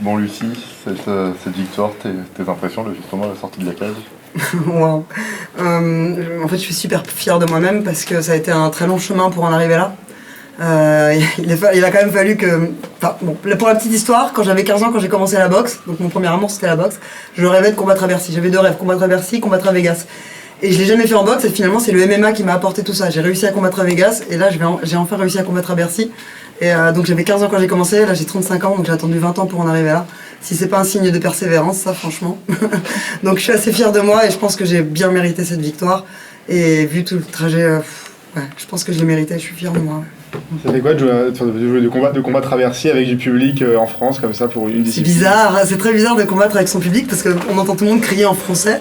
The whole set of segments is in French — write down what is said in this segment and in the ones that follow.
Bon, Lucie, cette victoire, tes impressions justement à la sortie de la cage? Wow. En fait, je suis super fière de moi-même parce que ça a été un très long chemin pour en arriver là. Il a quand même fallu que... Enfin, bon, pour la petite histoire, quand j'avais 15 ans, quand j'ai commencé la boxe, donc mon premier amour c'était la boxe, je rêvais de combattre à Bercy. J'avais deux rêves, combattre à Bercy, combattre à Vegas. Et je l'ai jamais fait en boxe et finalement c'est le MMA qui m'a apporté tout ça. J'ai réussi à combattre à Vegas et là j'ai enfin réussi à combattre à Bercy. Et donc j'avais 15 ans quand j'ai commencé, là j'ai 35 ans donc j'ai attendu 20 ans pour en arriver là. Si c'est pas un signe de persévérance, ça franchement. Donc je suis assez fière de moi et je pense que j'ai bien mérité cette victoire. Et vu tout le trajet, ouais, je pense que je l'ai mérité, je suis fière de moi. Ça fait quoi de combattre à Bercy avec du public en France comme ça pour une discipline? C'est bizarre, c'est très bizarre de combattre avec son public parce qu'on entend tout le monde crier en français.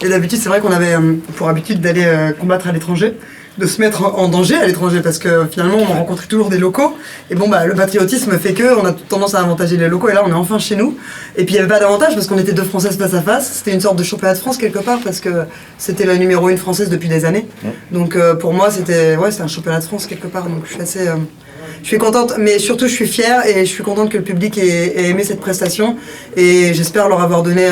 Et d'habitude, c'est vrai qu'on avait pour habitude d'aller combattre à l'étranger, de se mettre en danger à l'étranger parce que finalement, on rencontre toujours des locaux. Et bon, bah, le patriotisme fait qu'on a tendance à avantager les locaux. Et là, on est enfin chez nous. Et puis, il n'y avait pas d'avantage parce qu'on était deux Françaises face à face. C'était une sorte de championnat de France quelque part parce que c'était la numéro 1 française depuis des années. Donc, pour moi, c'était un championnat de France quelque part. Donc, je suis assez... Je suis contente, mais surtout je suis fière et je suis contente que le public ait aimé cette prestation et j'espère leur avoir donné,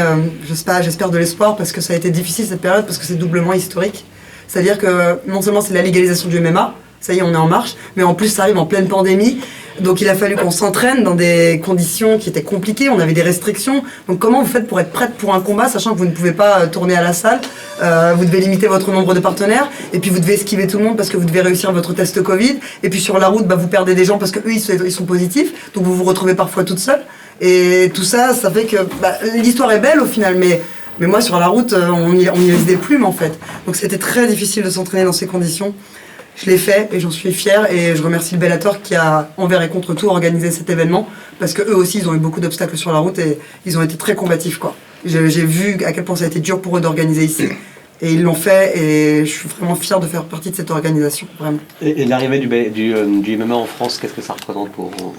j'espère de l'espoir parce que ça a été difficile cette période parce que c'est doublement historique. C'est-à-dire que non seulement c'est la légalisation du MMA, ça y est on est en marche, mais en plus ça arrive en pleine pandémie. Donc il a fallu qu'on s'entraîne dans des conditions qui étaient compliquées, on avait des restrictions. Donc comment vous faites pour être prête pour un combat, sachant que vous ne pouvez pas tourner à la salle, vous devez limiter votre nombre de partenaires, et puis vous devez esquiver tout le monde parce que vous devez réussir votre test Covid, et puis sur la route, bah, vous perdez des gens parce qu'eux ils sont positifs, donc vous vous retrouvez parfois toute seule. Et tout ça, ça fait que l'histoire est belle au final, mais moi sur la route, on y laisse des plumes en fait. Donc c'était très difficile de s'entraîner dans ces conditions. Je l'ai fait et j'en suis fière et je remercie le Bellator qui a envers et contre tout organisé cet événement parce que eux aussi ils ont eu beaucoup d'obstacles sur la route et ils ont été très combatifs quoi. J'ai vu à quel point ça a été dur pour eux d'organiser ici et ils l'ont fait et je suis vraiment fière de faire partie de cette organisation vraiment. Et l'arrivée du MMA en France, qu'est-ce que ça représente pour vous?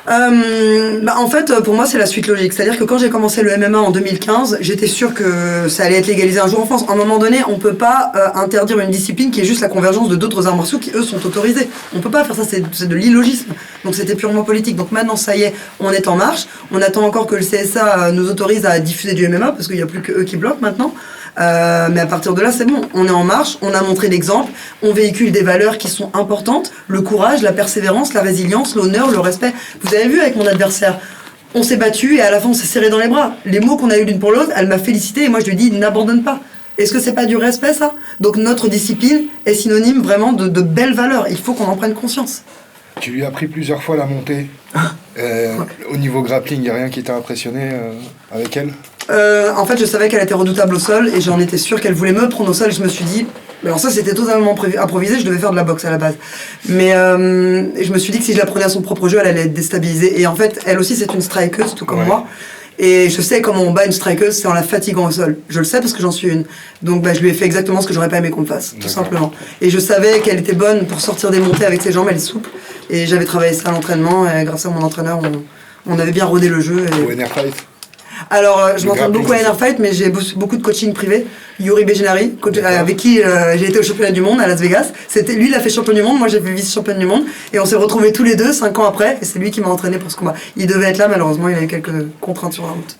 En fait, pour moi, c'est la suite logique. C'est-à-dire que quand j'ai commencé le MMA en 2015, j'étais sûre que ça allait être légalisé un jour en France. À un moment donné, on peut pas interdire une discipline qui est juste la convergence de d'autres arts martiaux qui, eux, sont autorisés. On peut pas faire ça, c'est de l'illogisme. Donc c'était purement politique. Donc maintenant, ça y est, on est en marche. On attend encore que le CSA nous autorise à diffuser du MMA, parce qu'il n'y a plus que eux qui bloquent maintenant. Mais à partir de là, c'est bon. On est en marche, on a montré l'exemple, on véhicule des valeurs qui sont importantes, le courage, la persévérance, la résilience, l'honneur, le respect. Vous avez vu avec mon adversaire, on s'est battu et à la fin on s'est serré dans les bras. Les mots qu'on a eu l'une pour l'autre, elle m'a félicité et moi je lui ai dit n'abandonne pas. Est-ce que c'est pas du respect ça? Donc notre discipline est synonyme vraiment de belles valeurs. Il faut qu'on en prenne conscience. Tu lui as pris plusieurs fois la montée. Au niveau grappling, il n'y a rien qui t'a impressionné avec elle? En fait, je savais qu'elle était redoutable au sol et j'en étais sûre qu'elle voulait me prendre au sol et je me suis dit... Alors ça, c'était totalement improvisé, je devais faire de la boxe à la base. Mais je me suis dit que si je la prenais à son propre jeu, elle allait être déstabilisée. Et en fait, elle aussi, c'est une strikeuse, tout comme moi. Et je sais comment on bat une strikeuse, c'est en la fatiguant au sol. Je le sais parce que j'en suis une. Donc je lui ai fait exactement ce que j'aurais pas aimé qu'on me fasse, tout simplement. Et je savais qu'elle était bonne pour sortir des montées avec ses jambes, elle est souple. Et j'avais travaillé ça à l'entraînement et grâce à mon entraîneur, on avait bien rodé le jeu. Au NR Fight. Alors, je m'entraîne beaucoup à NR Fight, mais j'ai beaucoup de coaching privé. Yuri Bejenari, avec qui j'ai été au championnat du monde à Las Vegas. Lui, il a fait champion du monde, moi j'ai fait vice-championne du monde. Et on s'est retrouvés tous les deux 5 ans après, et c'est lui qui m'a entraîné pour ce combat. Il devait être là, malheureusement, il a eu quelques contraintes sur la route.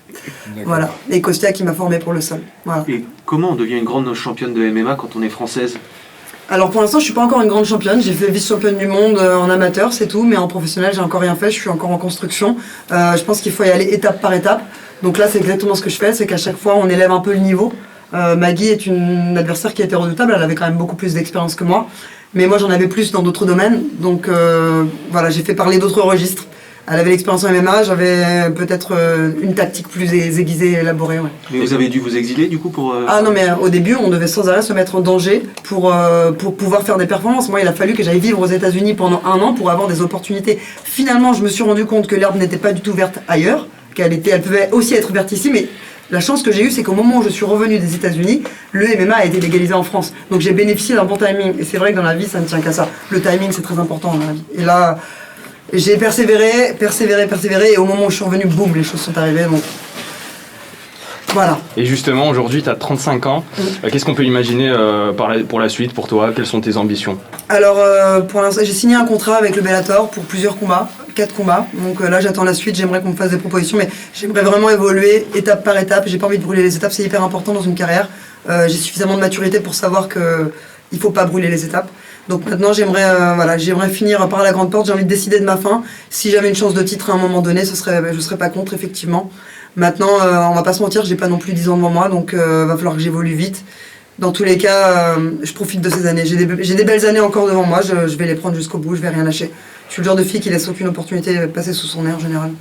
Voilà. Et Kostia qui m'a formé pour le sol. Voilà. Et comment on devient une grande championne de MMA quand on est française? Alors pour l'instant, je suis pas encore une grande championne. J'ai fait vice-championne du monde en amateur, c'est tout. Mais en professionnel, j'ai encore rien fait. Je suis encore en construction. Je pense qu'il faut y aller étape par étape. Donc là, c'est exactement ce que je fais. C'est qu'à chaque fois, on élève un peu le niveau. Maggie est une adversaire qui était redoutable. Elle avait quand même beaucoup plus d'expérience que moi. Mais moi, j'en avais plus dans d'autres domaines. Donc voilà, j'ai fait parler d'autres registres. Elle avait l'expérience en MMA, j'avais peut-être une tactique plus aiguisée et élaborée. Ouais. Mais vous avez dû vous exiler du coup pour... Ah non, mais au début, on devait sans arrêt se mettre en danger pour pouvoir faire des performances. Moi, il a fallu que j'aille vivre aux États-Unis pendant 1 an pour avoir des opportunités. Finalement, je me suis rendu compte que l'herbe n'était pas du tout verte ailleurs, elle pouvait aussi être verte ici, mais la chance que j'ai eue, c'est qu'au moment où je suis revenu des États-Unis, le MMA a été légalisé en France. Donc j'ai bénéficié d'un bon timing. Et c'est vrai que dans la vie, ça ne tient qu'à ça. Le timing, c'est très important dans la vie. Et là... J'ai persévéré, et au moment où je suis revenu, boum, les choses sont arrivées, donc voilà. Et justement, aujourd'hui, tu as 35 ans. Qu'est-ce qu'on peut imaginer pour la suite, pour toi? Quelles sont tes ambitions? Alors, pour l'instant, j'ai signé un contrat avec le Bellator pour plusieurs combats 4 combats. Donc là, j'attends la suite. J'aimerais qu'on me fasse des propositions, mais j'aimerais vraiment évoluer étape par étape. J'ai pas envie de brûler les étapes. C'est hyper important dans une carrière. J'ai suffisamment de maturité pour savoir que il faut pas brûler les étapes. Donc maintenant, j'aimerais finir par la grande porte. J'ai envie de décider de ma fin. Si j'avais une chance de titre à un moment donné, je serais pas contre, effectivement. Maintenant, on va pas se mentir, j'ai pas non plus 10 ans devant moi, donc va falloir que j'évolue vite. Dans tous les cas, je profite de ces années. J'ai des belles années encore devant moi, je vais les prendre jusqu'au bout, je vais rien lâcher. Je suis le genre de fille qui laisse aucune opportunité passer sous son nez en général.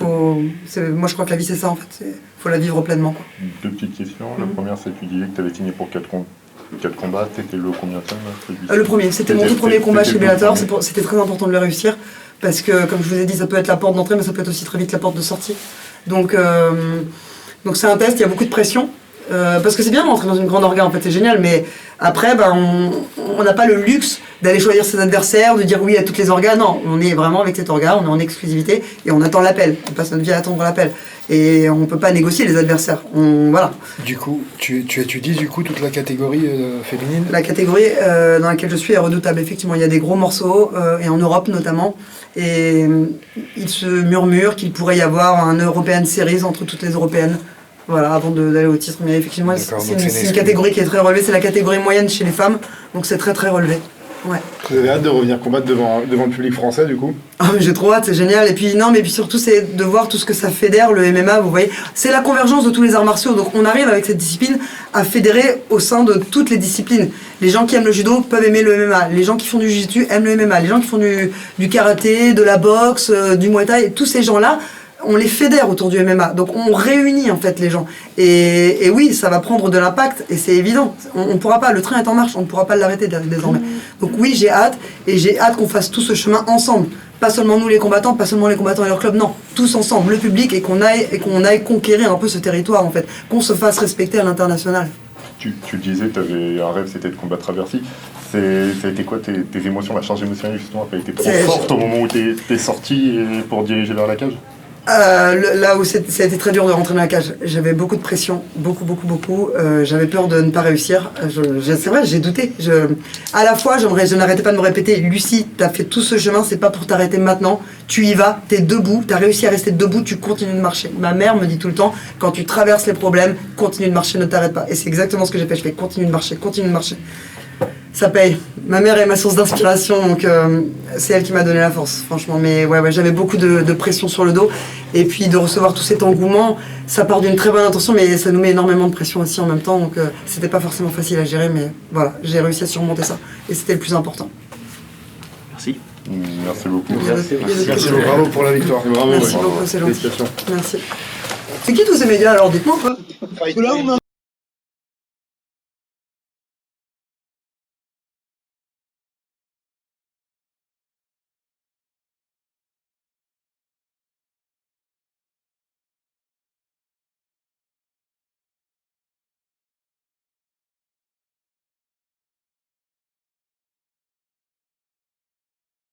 Moi, je crois que la vie, c'est ça, en fait. Faut la vivre pleinement, quoi. 2 petites questions. La première, c'est que tu disais que tu avais signé pour 4 combats. C'était le combien de Le premier. C'était mon tout premier combat chez Bellator. C'était très important de le réussir. Parce que, comme je vous ai dit, ça peut être la porte d'entrée, mais ça peut être aussi très vite la porte de sortie. Donc c'est un test, il y a beaucoup de pression. Parce que c'est bien de rentrer dans une grande orga, en fait, c'est génial, mais après, on n'a pas le luxe d'aller choisir ses adversaires, de dire oui à toutes les orgas. Non, on est vraiment avec cette orga, on est en exclusivité et on attend l'appel. On passe notre vie à attendre l'appel. Et on ne peut pas négocier les adversaires. Voilà. Du coup, tu étudies du coup toute la catégorie féminine? La catégorie dans laquelle je suis est redoutable, effectivement. Il y a des gros morceaux, et en Europe notamment. Et il se murmure qu'il pourrait y avoir un European Series entre toutes les européennes. Voilà, avant d'aller au titre. Mais effectivement, c'est une catégorie qui est très relevée. C'est la catégorie moyenne chez les femmes. Donc c'est très très relevé. Ouais. Vous avez hâte de revenir combattre devant le public français du coup? Ah, mais j'ai trop hâte, c'est génial. Et puis surtout c'est de voir tout ce que ça fédère, le MMA, vous voyez. C'est la convergence de tous les arts martiaux. Donc on arrive avec cette discipline à fédérer au sein de toutes les disciplines. Les gens qui aiment le judo peuvent aimer le MMA. Les gens qui font du jiu-jitsu aiment le MMA. Les gens qui font du karaté, de la boxe, du muay thai, tous ces gens-là, on les fédère autour du MMA, donc on réunit en fait les gens. Et oui, ça va prendre de l'impact, et c'est évident. On pourra pas, le train est en marche, on ne pourra pas l'arrêter désormais. Donc oui, j'ai hâte, et j'ai hâte qu'on fasse tout ce chemin ensemble. Pas seulement nous les combattants, pas seulement les combattants et leur club, non, tous ensemble, le public, et qu'on aille conquérir un peu ce territoire en fait, qu'on se fasse respecter à l'international. Tu disais que tu avais un rêve, c'était de combattre à Bercy. Ça a été quoi tes émotions, la charge émotionnelle justement, a été trop forte au moment où tu es sorti pour diriger vers la cage? Là où ça a été très dur de rentrer dans la cage, j'avais beaucoup de pression, beaucoup. J'avais peur de ne pas réussir. C'est vrai, j'ai douté. À la fois, je n'arrêtais pas de me répéter, Lucie, t'as fait tout ce chemin, c'est pas pour t'arrêter maintenant. Tu y vas, t'es debout, t'as réussi à rester debout, tu continues de marcher. Ma mère me dit tout le temps, quand tu traverses les problèmes, continue de marcher, ne t'arrête pas. Et c'est exactement ce que j'ai fait. Je fais continue de marcher. Ça paye. Ma mère est ma source d'inspiration, donc c'est elle qui m'a donné la force, franchement. Mais ouais, j'avais beaucoup de pression sur le dos. Et puis de recevoir tout cet engouement, ça part d'une très bonne intention, mais ça nous met énormément de pression aussi en même temps. Donc c'était pas forcément facile à gérer, mais voilà, j'ai réussi à surmonter ça. Et c'était le plus important. Merci. Merci beaucoup. Merci beaucoup, bravo pour la victoire. Bravo, Merci beaucoup, c'est gentil. Félicitations. Merci. C'est qui tous ces médias alors, dites-moi.